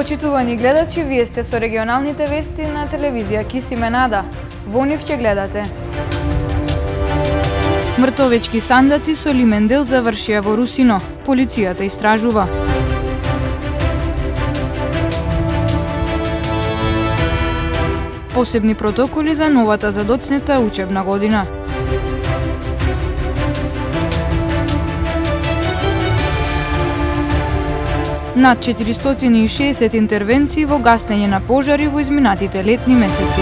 Почитувани гледачи, вие сте со регионалните вести на телевизија Кисиме Нада. Во нив ќе гледате. Мртовечки сандаци со лимен дел завршија во Русино. Полицијата истражува. Посебни протоколи за новата задоцнета учебна година. Над 460 интервенции во гасење на пожари во изминатите летни месеци.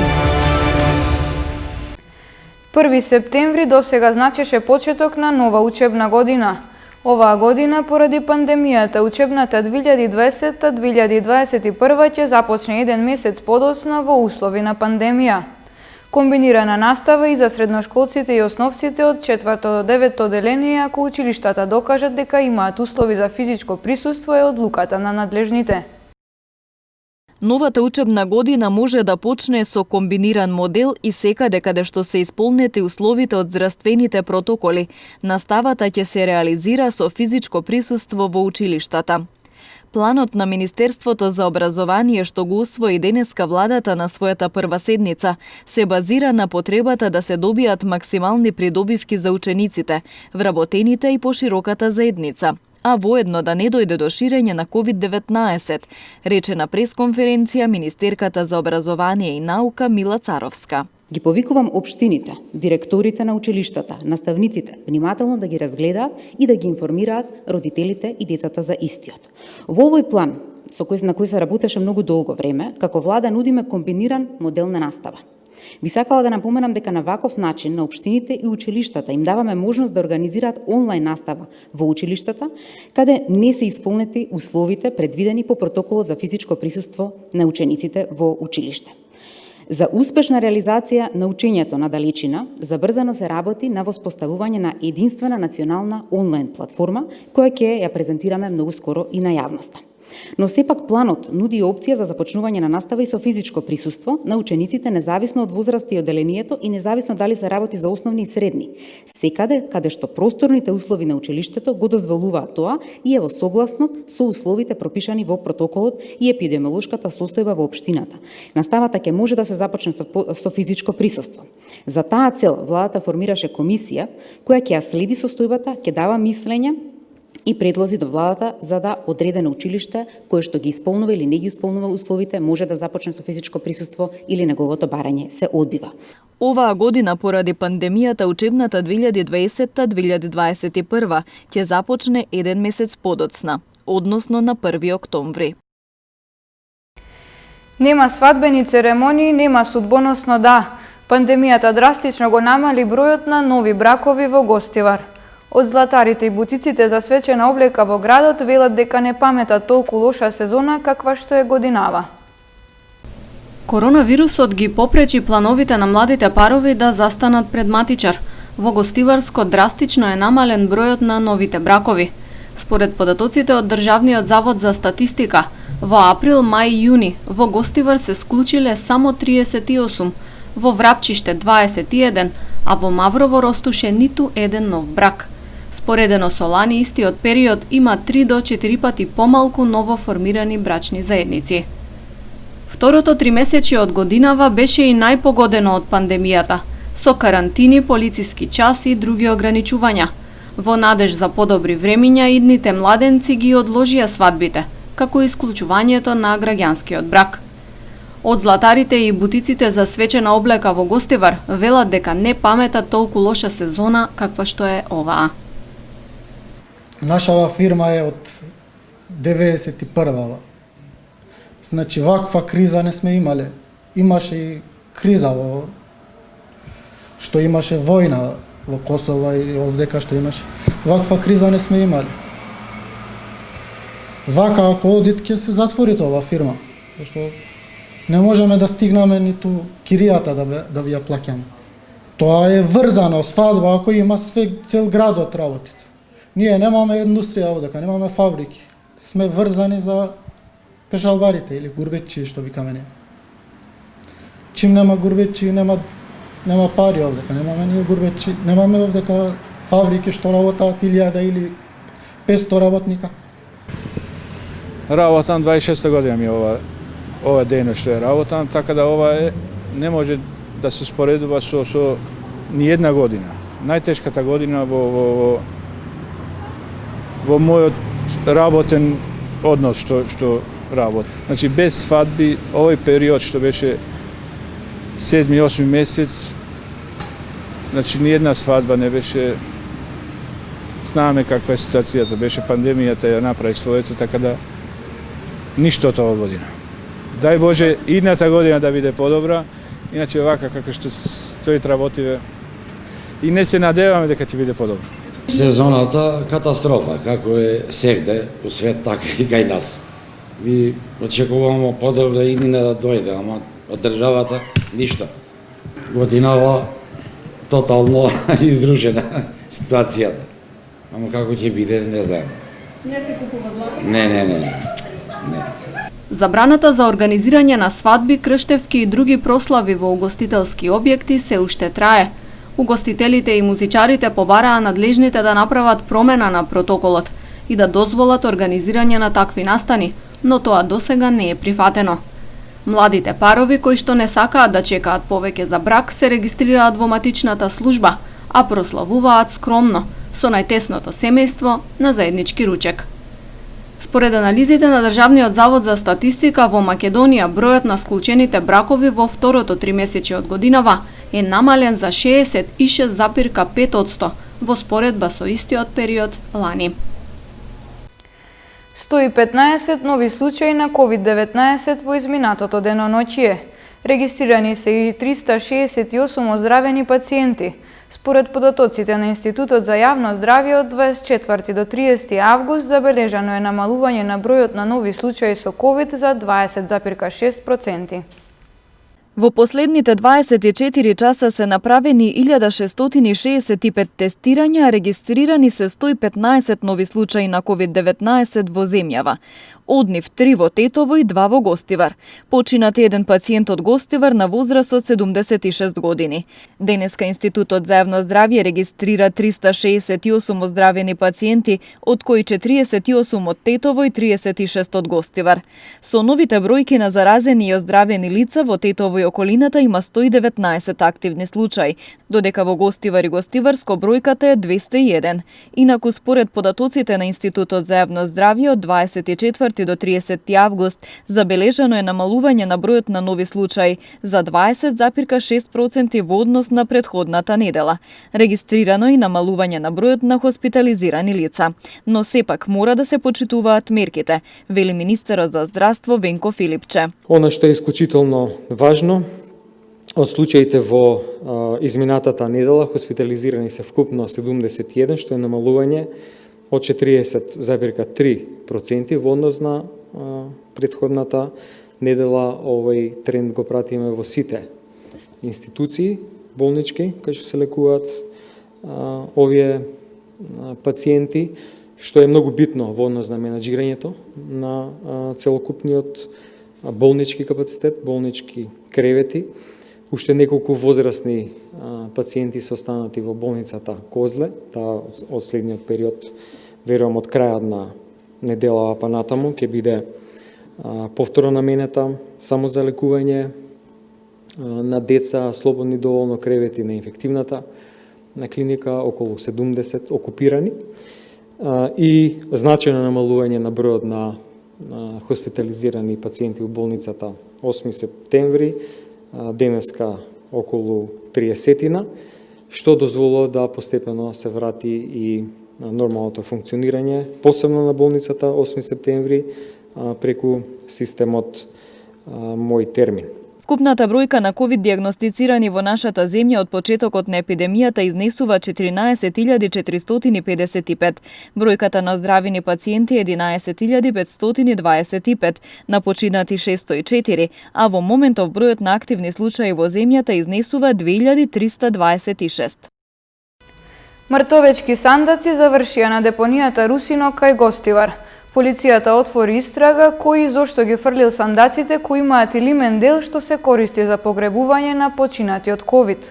1 септември досега значеше почеток на нова учебна година. Оваа година, поради пандемијата, учебната 2020-2021 ќе започне еден месец подоцна во услови на пандемија. Комбинирана настава и за средношколците и основците од 4 до 9 оделение, ако училиштата докажат дека имаат услови за физичко присуство, е одлуката на надлежните. Новата учебна година може да почне со комбиниран модел и секаде каде што се исполнети условите од здравствените протоколи. Наставата ќе се реализира со физичко присуство во училиштата. Планот на Министерството за образование што го усвои денеска владата на својата прва седница се базира на потребата да се добијат максимални придобивки за учениците, вработените и пошироката заедница, а воедно да не дојде до ширење на COVID-19, рече на пресконференција министерката за образование и наука Мила Царовска. Ги повикувам општините, директорите на училиштата, наставниците, внимателно да ги разгледаат и да ги информираат родителите и децата за истиот. Во овој план, на кој се работеше многу долго време, како влада нудиме комбиниран модел на настава. Би сакала да напоменам дека на ваков начин на општините и училиштата им даваме можност да организираат онлайн настава во училиштата, каде не се исполнети условите предвидени по протоколот за физичко присуство на учениците во училиште. За успешна реализација на учењето на далечина, забрзано се работи на воспоставување на единствена национална онлайн платформа, која ќе ја презентираме многу скоро и на јавноста. Но сепак планот нуди опција за започнување на настава и со физичко присуство на учениците независно од возраста и оделението и независно дали се работи за основни и средни. Секаде каде што просторните услови на училиштето го дозволуваат тоа и е во согласно со условите пропишани во протоколот и епидемиолошката состојба во општината. Наставата ќе може да се започне со физичко присуство. За таа цел владата формираше комисија која ќе ја следи состојбата, ќе дава мислење и предлози до владата за да одредено училиште кое што ги исполнува или не ги исполнува условите може да започне со физичко присуство или неговото барање се одбива. Оваа година поради пандемијата учебната 2020-2021 ќе започне еден месец подоцна, односно на 1 октомври. Нема свадбени церемонии, нема судбоносно да. Пандемијата драстично го намали бројот на нови бракови во Гостивар. Од златарите и бутиците за свечена облека во градот велат дека не паметат толку лоша сезона каква што е годинава. Коронавирусот ги попречи плановите на младите парови да застанат пред матичар. Во Гостиварско драстично е намален бројот на новите бракови. Според податоците од Државниот завод за статистика, во април, мај и јуни во Гостивар се склучиле само 38, во Врапчиште 21, а во Маврово ростуше ниту еден нов брак. Споредено со лани истиот период има 3 до 4 пати помалку новоформирани брачни заедници. Второто тримесечие од годинава беше и најпогодено од пандемијата, со карантини, полициски часи и други ограничувања. Во надеж за подобри времиња, идните младенци ги одложија свадбите, како и исклучувањето на граѓанскиот брак. Од златарите и бутиците за свечена облека во Гостивар велат дека не паметат толку лоша сезона каква што е оваа. Нашава фирма е од 91-ва. Значи, ваква криза не сме имале. Имаше и криза што имаше војна во Косово и овдека што имаше. Ваква криза не сме имале. Вака ако одит ќе се затвори ова фирма. Зашто не можеме да стигнаме ниту киријата да ви ја плаќаме. Тоа е врзано, свадба ако има цел градот работите. Ние немаме индустрија овдека, немаме фабрики. Сме врзани за пешалбарите или гурбетчи, што викаме ние. Чим нема гурбетчи, нема пари овдека, немаме ние гурбетчи, немаме овдека фабрики што работаат 1000 или 500 работника. Работам 26 година ми ова дејност што ја работам, така да ова не може да се споредува со ни една година. Најтешката година во мојот работен однос што работам. Значи без свадби, овој период што беше 7-8 месец, значи ни една свадба не беше. Знаеме каква е ситуацијата, беше пандемијата, ја направи своето, така да ништо од ова година. Дај Боже, идната година да биде подобра, иначе вака како што стои работиве. И не се надеваме дека ќе биде подобро. Сезоната катастрофа, како е сегде у свет, така и кај нас. Ви очекуваме подобра иднина да дојде, ама од државата ништо. Годинава тотално изрушена ситуацијата. Ама како ќе биде, не знаеме. Не се купува длага? Не. Забраната за организирање на свадби, крштевки и други прослави во угостителски објекти се уште трае. Угостителите и музичарите побараа надлежните да направат промена на протоколот и да дозволат организирање на такви настани, но тоа досега не е прифатено. Младите парови кои што не сакаат да чекаат повеќе за брак се регистрираат во матичната служба, а прославуваат скромно, со најтесното семејство на заеднички ручек. Според анализите на Државниот завод за статистика, во Македонија бројот на склучените бракови во второто тримесечје од годинава е намален за 66,5% во споредба со истиот период лани. 115 нови случаи на COVID-19 во изминатото деноноќие. Регистрирани се и 368 оздравени пациенти. Според податоците на Институтот за јавно здравје од 24 до 30 август забележано е намалување на бројот на нови случаи со COVID за 20,6%. Во последните 24 часа се направени 1665 тестирања, а регистрирани се 115 нови случаи на COVID-19 во земјава. Од нив 3 во Тетово и 2 во Гостивар. Починат еден пациент од Гостивар на возраст од 76 години. Денеска Институтот за јавно здравје регистрира 368 оздравени пациенти, од кои 48 од Тетово и 36 од Гостивар. Со новите бројки на заразени и оздравени лица во Тетово и околината има 119 активни случаи, додека во Гостивар и Гостиварско бројката е 201. Инаку според податоците на Институтот за јавно здравје од 24 до 30 август забележано е намалување на бројот на нови случаи за 20,6% во однос на претходната недела. Регистрирано и намалување на бројот на хоспитализирани лица, но сепак мора да се почитуваат мерките, вели министерот за здравство Венко Филипче. Она што е исклучително важно, од случаите во изминатата недела хоспитализирани се вкупно 71, што е намалување од 40,3% во однос на претходната недела. Овој тренд го пратиме во сите институции болнички кај што се лекуваат овие пациенти, што е многу битно во однос на менаџирањето на целокупниот болнички капацитет, болнички кревети. Уште неколку возрастни пациенти се останати во болницата Козле, таа од следниот период, верувам од крајот на неделава па натаму, ќе биде повторно наменета само за лекување на деца, слободни доволно кревети на инфективната на клиника, околу 70 окупирани и значајно намалување на бројот на хоспитализирани пациенти во болницата 8 септември, денеска околу 30-тина, што дозволува да постепено се врати и нормалното функционирање, посебно на болницата 8 септември, преку системот Мој термин. Вкупната бројка на ковид диагностицирани во нашата земја од почетокот на епидемијата изнесува 14.455. Бројката на оздравени пациенти е 11.525, на починати 604, а во моментов бројот на активни случаи во земјата изнесува 2326. Мртовечки сандаци завршија на депонијата Русино кај Гостивар. Полицијата отвори истрага кој и зошто ги фрлил сандаците кои имаат и лимен дел што се користи за погребување на починати од ковид.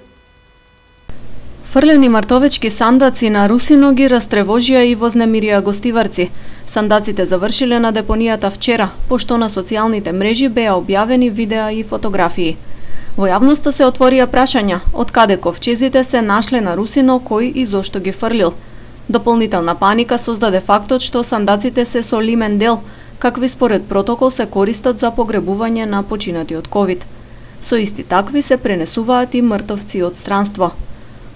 Фрлени мартовечки сандаци на Русино ги растревожија и вознемирија гостиварци. Сандаците завршиле на депонијата вчера, пошто на социјалните мрежи беа објавени видеа и фотографии. Во јавноста се отворија прашања од каде ковчезите се нашле на Русино, кој и зошто ги фрлил. Дополнителна паника создаде фактот што сандаците се со лимен дел, какви според протокол се користат за погребување на починати од ковид. Со исти такви се пренесуваат и мртовци од странство.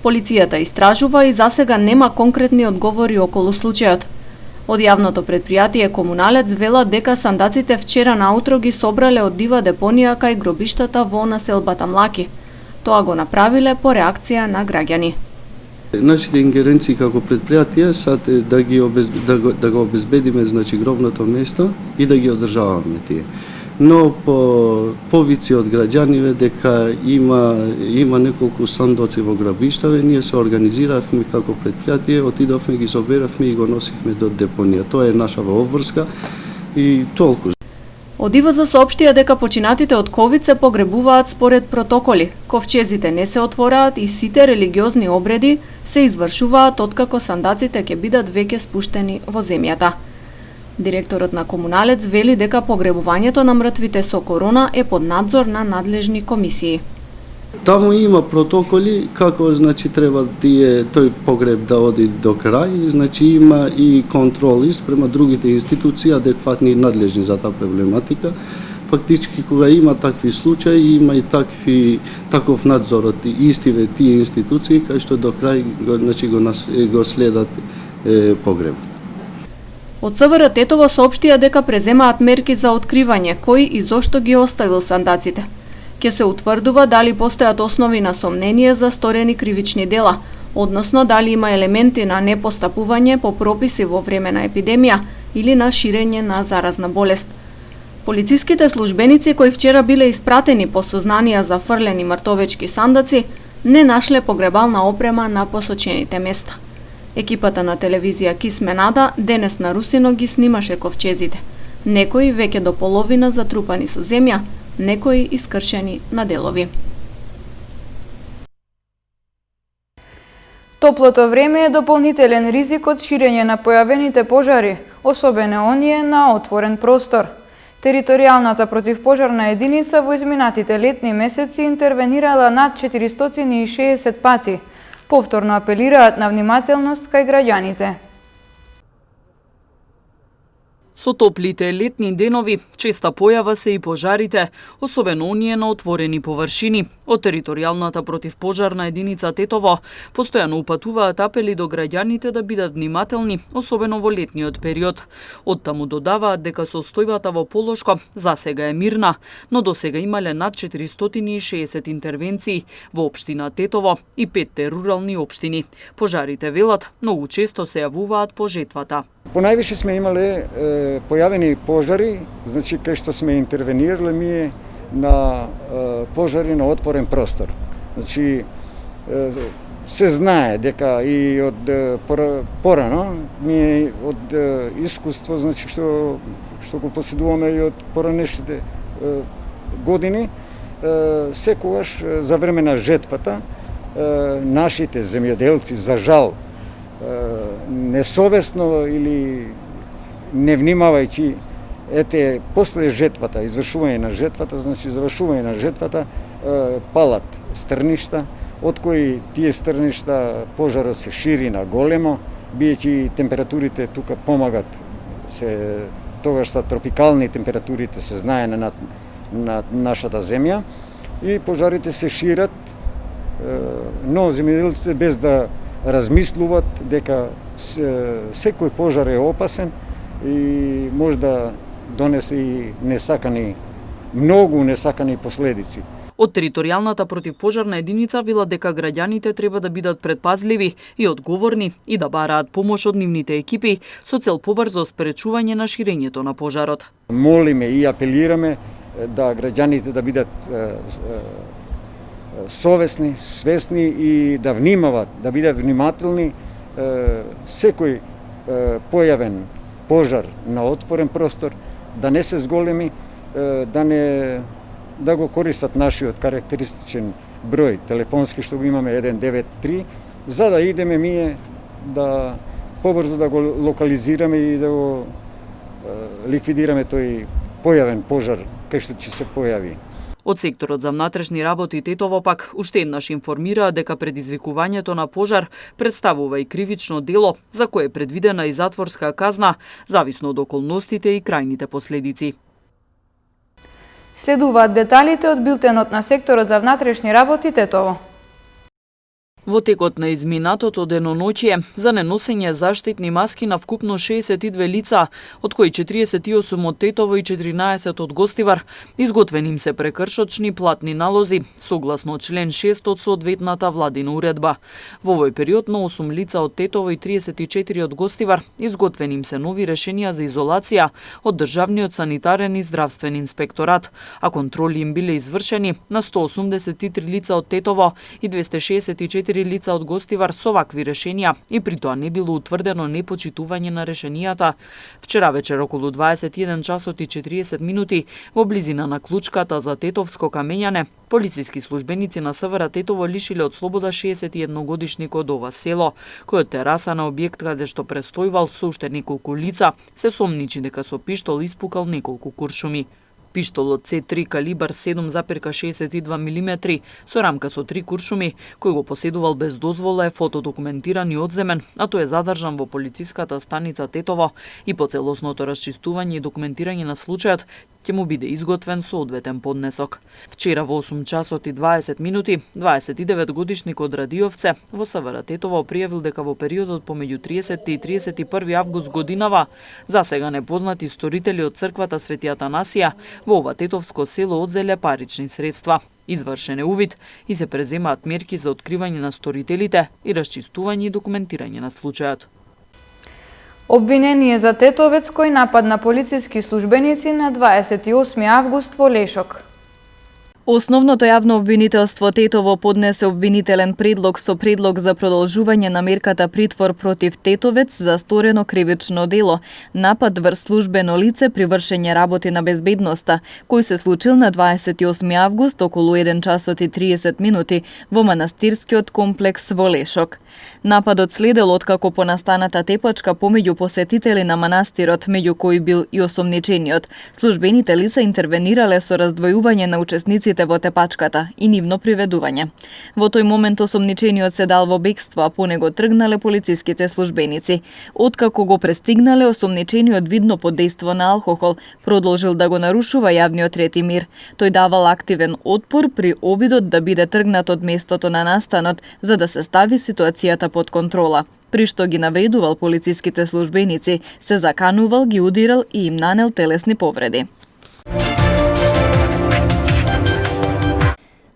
Полицијата истражува и засега нема конкретни одговори околу случајот. Од јавното предпријатие Комуналец велат дека сандаците вчера наутро ги собрале од дива депонија кај гробиштата во населбата Млаки. Тоа го направиле по реакција на граѓани. Нашите ингеренции како предпријатие се да го обезбедиме значи гробното место и да ги одржаваме тие. Но по повици од граѓаниве дека има неколку сандоци во грабиштаве, ние се организиравме како предпријатие, отидовме, ги соберавме и го носивме до депонија. Тоа е нашава обврска и толку. Од ИВЗ соопштија дека починатите од ковид се погребуваат според протоколи. Ковчезите не се отвораат и сите религиозни обреди се извршуваат откако сандаците ќе бидат веќе спуштени во земјата. Директорот на Комуналец вели дека погребувањето на мртвите со корона е под надзор на надлежни комисии. Таму има протоколи како значи треба тој погреб да оди до крај, значи има и контроли спрема другите институции адекватни и надлежни за таа проблематика. Фактички кога има такви случаи, има и таков надзор од истиве тие институции кај што до крај значи го следат погребот. Од СВР Тетово соопштија дека преземаат мерки за откривање кој и зошто ги оставил сандаците. Ќе се утврдува дали постојат основи на сомнение за сторени кривични дела, односно дали има елементи на непостапување по прописи во време на епидемија или на ширење на заразна болест. Полициските службеници кои вчера биле испратени по сознанија за фрлени мртовечки сандаци не нашле погребална опрема на посочените места. Екипата на телевизија Кисменада денес на Русино ги снимаше ковчезите. Некои веќе до половина затрупани со земја, некои искршени на делови. Топлото време е дополнителен ризик од ширење на појавените пожари, особено оние на отворен простор. Територијалната противпожарна единица во изминатите летни месеци интервенирала над 460 пати. Повторно апелираат на внимателност кај граѓаните. Со топлите летни денови, честа појава се и пожарите, особено оние на отворени површини. Од територијалната противпожарна единица Тетово постојано упатуваат апели до граѓаните да бидат внимателни, особено во летниот период. Оттаму додаваат дека состојбата во Полошко засега е мирна, но досега имале над 460 интервенции во општина Тетово и 5 рурални општини. Пожарите, велат, многу често се јавуваат по жетвата. Понајвише сме имале појавени пожари, значи кај што сме интервенирале ние на пожари на отворен простор. Значи се знае дека и од порано ние од искуство, значи што го поседуваме и од поранешните години, секогаш за време на жетвата нашите земјоделци, за жал, несовесно или не внимавајќи, после жетвата, извршување на жетвата, значи завршување на жетвата, палат стрништа, од кои тие стрништа пожарот се шири на големо, биејќи температурите тука помагат, тогаш са тропикални температурите, се знае на нашата земја, и пожарите се шират, но земјоделците без да размислуваат дека секој пожар е опасен и може да донесе и многу несакани последици. Од територијалната противпожарна единица велат дека граѓаните треба да бидат предпазливи и одговорни и да бараат помош од нивните екипи со цел побрзо спречување на ширењето на пожарот. Молиме и апелираме да граѓаните да бидат совесни, свесни и да внимават, да бидат внимателни. Секој појавен пожар на отворен простор да не се зголеми, да го користат нашиот карактеристичен број телефонски што го имаме 193 за да идеме ние да побрзо да го локализираме и да го ликвидираме тој појавен пожар кај што ќе се појави. Од секторот за внатрешни работи Тетово пак уште еднаш информираа дека предизвикувањето на пожар представува и кривично дело за кое е предвидена и затворска казна, зависно од околностите и крајните последици. Следуваат деталите од билтенот на секторот за внатрешни работи Тетово. Во текот на изминатото деноноќие за неносење заштитни маски на вкупно 62 лица, од кои 48 од Тетово и 14 од Гостивар, изготвени им се прекршочни платни налози, согласно член 6 од соодветната владина уредба. Во овој период на 8 лица од Тетово и 34 од Гостивар, изготвени им се нови решенија за изолација од Државниот санитарен и здравствен инспекторат, а контроли им биле извршени на 183 лица од Тетово и 264 лица од Гостивар со вакви решенија и при тоа не било утврдено непочитување на решенијата. Вчера вечер околу 21 часот и 40 минути во близина на клучката за Тетовско камењане, полициски службеници на СВР Тетово лишиле од слобода 61 од ова село, кој од тераса на објект каде што престојувал со уште неколку лица, се сомничи дека со пиштол испукал неколку куршуми. Пиштолот C3 калибар 7,62 мм со рамка со 3 куршуми, кој го поседувал без дозвола, е фотодокументиран и одземен, а тој е задржан во полициската станица Тетово и по целосното расчистување и документирање на случајот ќе му биде изготвен соодветен поднесок. Вчера во 8 часот и 20 минути, 29 годишник од Радиовце во СВР Тетово пријавил дека во периодот помеѓу 30 и 31 август годинава засега непознати сторители од црквата Свети Атанасија во ова тетовско село одзеле парични средства. Извршен е увид и се преземаат мерки за откривање на сторителите и расчистување и документирање на случајот. Обвинение за тетовец кој напад на полициски службеници на 28 август во Лешок. Основното јавно обвинителство Тетово поднесе обвинителен предлог со предлог за продолжување на мерката притвор против тетовец за сторено кривично дело, напад врз службено лице при вршење работи на безбедноста, кој се случил на 28 август околу 1 часот и 30 минути во манастирскиот комплекс во Лешок. Нападот следел откако по настаната тепачка помеѓу посетители на манастирот, меѓу кои бил и осомничениот. Службените лица интервенирале со раздвојување на учесниците во тепачката и нивно приведување. Во тој момент осомничениот се дал во бегство, а по него тргнале полициските службеници. Откако го престигнале, осомничениот видно под дејство на алкохол продолжил да го нарушува јавниот ред и мир. Тој давал активен отпор при обидот да биде тргнат од местото на настанот за да се стави ситуацијата под контрола. При што ги навредувал полициските службеници, се заканувал, ги удирал и им нанел телесни повреди.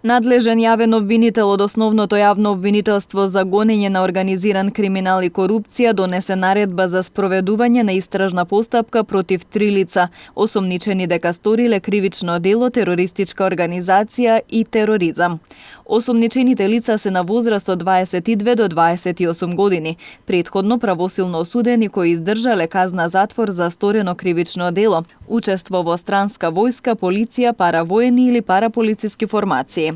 Надлежен јавен обвинител од основното јавно обвинителство за гонење на организиран криминал и корупција донесе наредба за спроведување на истражна постапка против 3 лица, осомничени дека сториле кривично дело, терористичка организација и тероризам. Осомничените лица се на возраст од 22 до 28 години, претходно правосилно осудени кои издржале казна затвор за сторено кривично дело, учество во странска војска, полиција, паравоени или параполициски формации.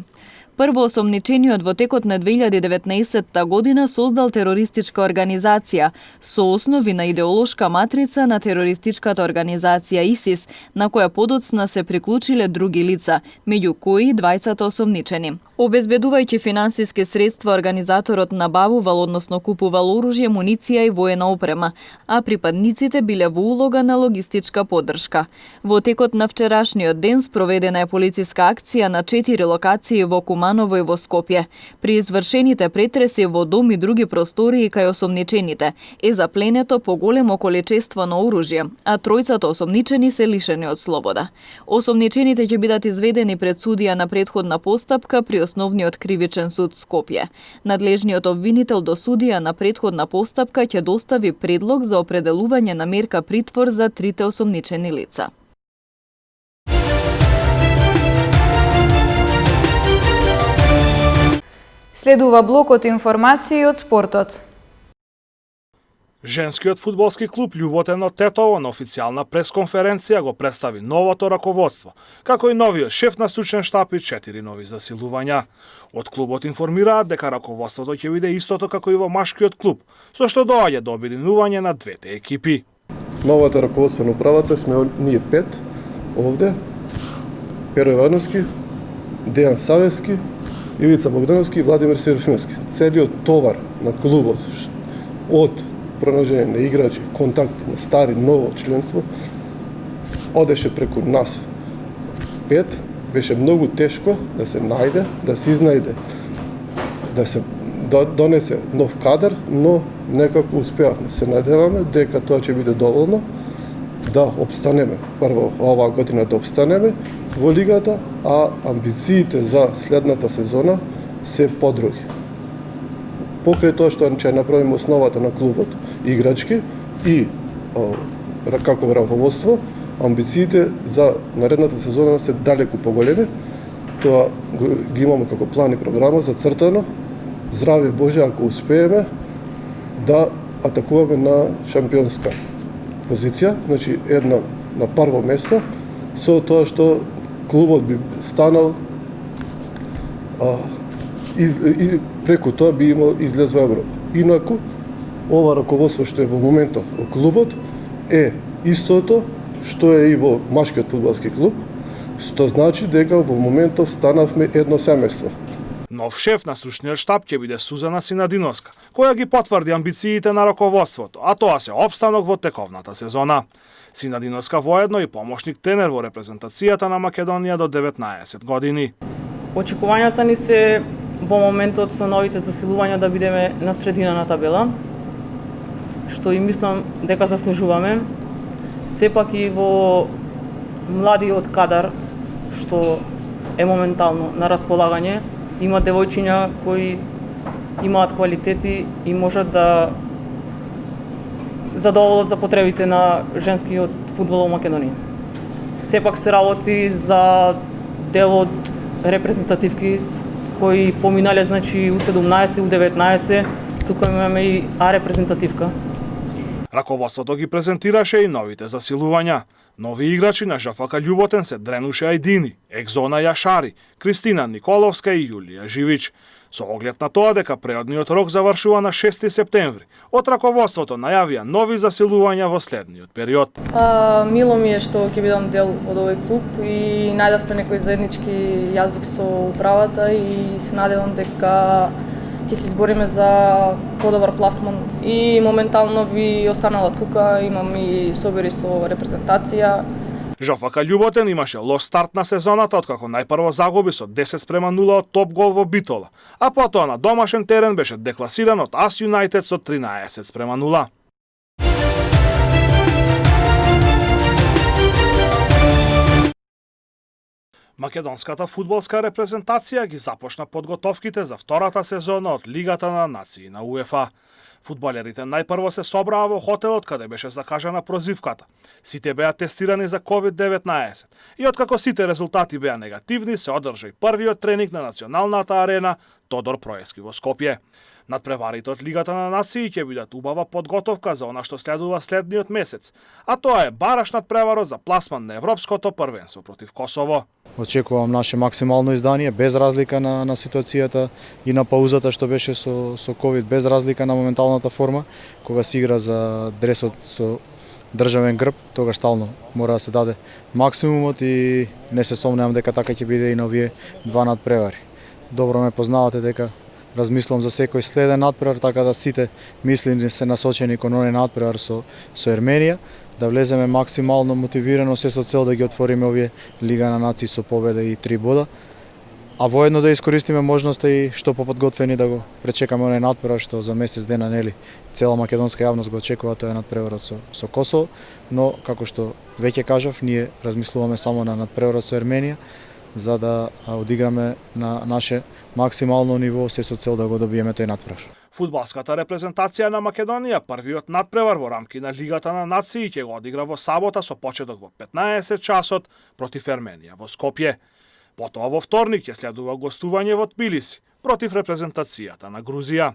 Прво осомничениот во текот на 2019 година создал терористичка организација со основи на идеолошка матрица на терористичката организација ИСИС, на која подоцна се приклучиле други лица, меѓу кои двајцата осомничени. Обезбедувајќи финансиски средства, организаторот набавувал, односно купувал оружје, муниција и воена опрема, а припадниците биле во улога на логистичка поддршка. Во текот на вчерашниот ден спроведена е полициска акција на 4 локации во Куманово и во Скопје. При извршените претреси во дом и други простории кај осомничените е запленето поголемо количество на оружје, а тројцата осомничени се лишени од слобода. Осомничените ќе бидат изведени пред судија на претходна постапка при Основниот кривичен суд Скопје. Надлежниот обвинител до судија на претходна постапка ќе достави предлог за определување на мерка притвор за трите осомничени лица. Следува блокот информации од спортот. Женскиот фудбалски клуб Љуботен од Тетово на официјална пресконференција го представи новото раководство, како и новиот шеф на стручен штаб и 4 нови засилувања. Од клубот информираат дека раководството ќе биде истото како и во машкиот клуб, со што доаѓа до обединување на двете екипи. Новото раководство на управата сме ние 5 овде. Перо Ивановски, Дејан Савески, Ивица Богдановски и Владимир Серафимовски. Целиот товар на клубот од пронајаѓање на играчи, контакти на стари, ново членство, одеше преку нас 5. Беше многу тешко да се најде, да се изнајде, да се донесе нов кадар, но некако успеавме. Се надеваме дека тоа ќе биде доволно да обстанеме. Прво, оваа година да обстанеме во лигата, а амбициите за следната сезона се подруги. Покрај тоа што ќе направиме основата на клубот, играчки и како раководство, амбициите за наредната сезона се далеку поголеми. Тоа ги имаме како план и програма зацртано. Здраве Боже, ако успееме да атакуваме на шампионска позиција, значи една на прво место, со тоа што клубот би станал и преку тоа би имал излез во Европа. Инаку, ова раководство што е во моментов во клубот е истото што е и во машкиот фудбалски клуб, што значи дека во моментов станавме едно семејство. Нов шеф на стручниот штаб ќе биде Сузана Синадиновска, која ги потврди амбициите на раководството, а тоа се опстанок во тековната сезона. Синадиновска воедно и помошник тренер во репрезентацијата на Македонија до 19 години. Очекувањата ни се во моментот со новите засилувања да бидеме на средина на табела, што и мислам дека заслужуваме. Сепак и во младиот кадар, што е моментално на располагање, има девојчиња кои имаат квалитети и можат да задоволат за потребите на женскиот фудбал во Македонија. Сепак се работи за дел од репрезентативки кои поминале, значи U17, U19, тука имаме и А репрезентативка. Раководството ги презентираше и новите засилувања. Нови играчи на ЖФК Љуботен се Дренуше Ајдини, Екзона Јашари, Кристина Николовска и Јулија Живич. Со оглед на тоа дека преодниот рок завршува на 6 септември, од раководството најавија нови засилувања во следниот период. Мило ми е што ќе бидам дел од овој клуб и најдовме некој заеднички јазик со управата и се надевам дека ќе се избориме за подобар пласман и моментално би останала тука, имам и собери со репрезентација. ЖФК Љуботен имаше лош старт на сезоната, откако најпрво загуби со 10:0 од топ гол во Битола, а потоа на домашен терен беше декласиран од АС Юнајтед со 13:0. Македонската фудбалска репрезентација ги започна подготовките за втората сезона од Лигата на нации на УЕФА. Фудбалерите најпрво се собраа во хотелот каде беше закажана прозивката. Сите беа тестирани за COVID-19 и откако сите резултати беа негативни, се одржа и првиот тренинг на националната арена Тодор Проевски во Скопје. Надпреварите од Лигата на нации ќе бидат убава подготовка за она што следува следниот месец, а тоа е бараш надпреварот за пласман на Европското првенство против Косово. Очекувам наше максимално издание, без разлика на ситуацијата и на паузата што беше со COVID, без разлика на моменталната форма, кога се игра за дресот со државен грб, тогаш стално мора да се даде максимумот и не се сомневам дека така ќе биде и на овие два надпревари. Добро ме познавате дека размислувам за секој следен надпревар, така да сите мисли се насочени кон оној надпревар со Ерменија, да влеземе максимално мотивирано, се со цел да ги отвориме овие Лига на нации со победа и 3 бода, а воедно да искористиме можноста и што поподготвени да го пречекаме оној надпревар што за месец дена, нели, цела македонска јавност го очекува, тоа е надпреварот со Косово, но како што веќе кажав, ние размислуваме само на надпреварот со Ерменија, за да одиграме на наше максимално ниво, се со цел да го добиеме тој надпревар. Фудбалската репрезентација на Македонија првиот надпревар во рамки на Лигата на нации ќе го одигра во сабота со почеток во 15 часот против Ерменија во Скопје. Потоа во вторник ќе следува гостување во Тбилиси против репрезентацијата на Грузија.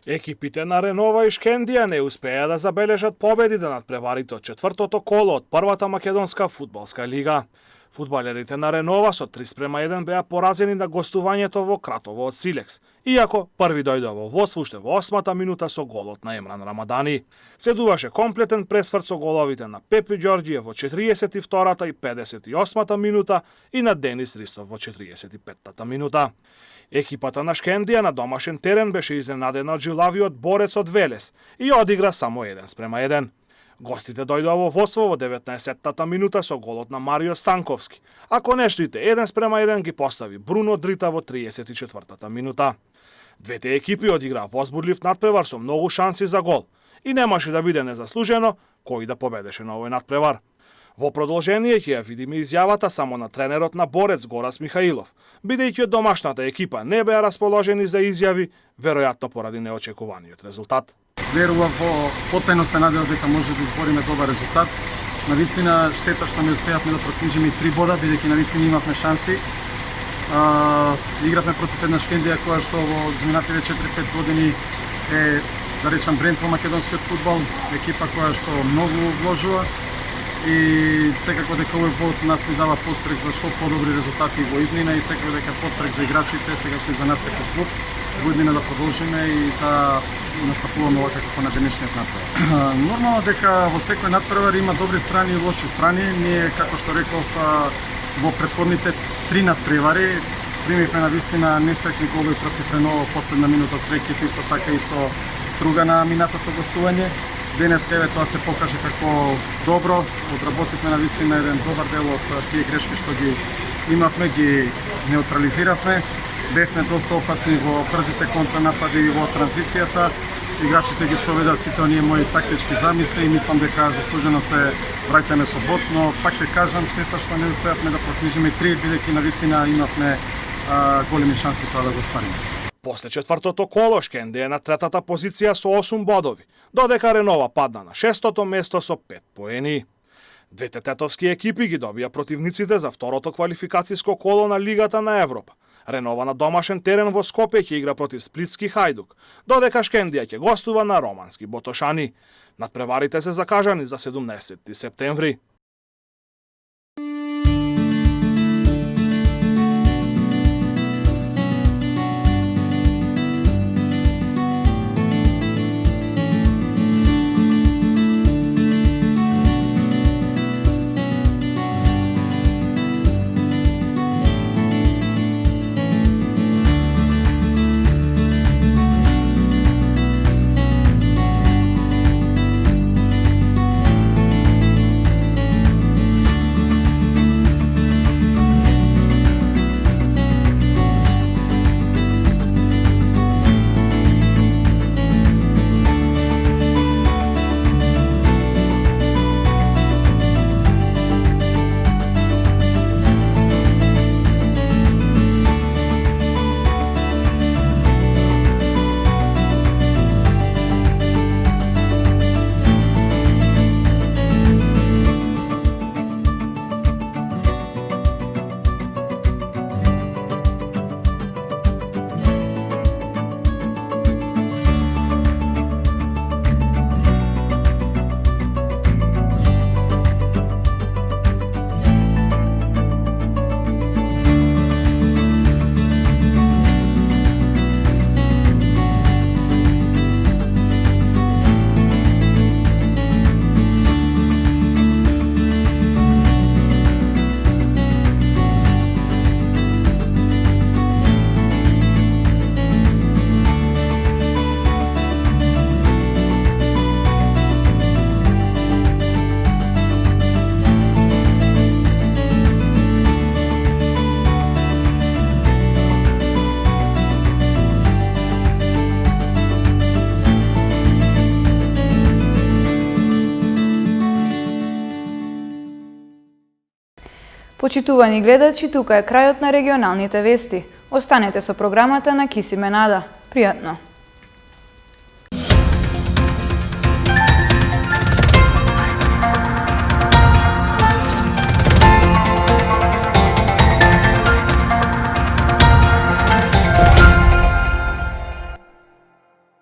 Екипите на Ренова и Шкендија не успеа да забележат победи да надпреварите од четвртото коло од првата македонска фудбалска лига. Фудбалерите на Ренова со 3:1 беа поразени на гостувањето во Кратово од Силекс, иако први дојде во водство уште во 8-та минута со голот на Емран Рамадани. Следуваше комплетен пресврт со головите на Пепи Ѓорѓиев во 42-та и 58-та минута и на Денис Ристов во 45-та минута. Екипата на Шкендија на домашен терен беше изненадена од жилавиот борец од Велес и одигра само 1:1. Гостите дојдоа во водство во 19-та минута со голот на Марио Станковски, а конечните 1:1 ги постави Бруно Дрита во 34-та минута. Двете екипи одиграа возбудлив надпревар со многу шанси за гол и немаше да биде незаслужено кој да победеше на овој надпревар. Во продолжение ќе ја видиме изјавата само на тренерот на Борец Горас Михаилов, бидејќи од домашната екипа не беа расположени за изјави, веројатно поради неочекуваниот резултат. Верував во потајно се надевав дека може да избориме добар резултат. Навистина штета што не успеавме да прокнижиме и 3 бода, бидејќи навистина имавме шанси. Игравме против една Шкендија која што во изминативе 4-5 години е, да речам, бренд во македонскиот фудбал, екипа која што многу вложува и секако дека овој бод нас ни дава подстрек за што подобри резултати во иднина и секако дека подстрек за играчите, секако и за нас како клуб во иднина да продолжиме и да настапуваме овака како на денешниот надпревар. Нормално дека во секој надпревар има добри страни и лоши страни. Ние, како што реков, во претходните 3 надпревари примивме навистина несреќни голови против Ренова последна минута од прекит, исто така и со Струга на минатото гостување. Денес еве тоа се покаже како добро, одработивме навистина еден добар дел од тие грешки што ги имавме, ги неутрализиравме. Бевме доста опасни во брзите контранапади и во транзицијата. Играчите ги спроведат сите оние мои тактички замисли и мислам дека заслужено се враќаме со бод, но пак ќе кажам, штета што не успеавме да прокнижиме 3, бидејќи навистина имавме големи шанси тоа да го оствариме. После четвртото коло Шкендија е на третата позиција со 8 бодови, додека Ренова падна на 6-то место со 5 поени. Двете тетовски екипи ги добија противниците за второто квалификациско коло на Лигата на Европа. Ренова на домашен терен во Скопје ќе игра против Сплитски Хајдук, додека Шкендија ќе гостува на Романски Ботошани. Надпреварите се закажани за 17 септември. Почитувани гледачи, тука е крајот на регионалните вести. Останете со програмата на Кисиме Нада. Пријатно!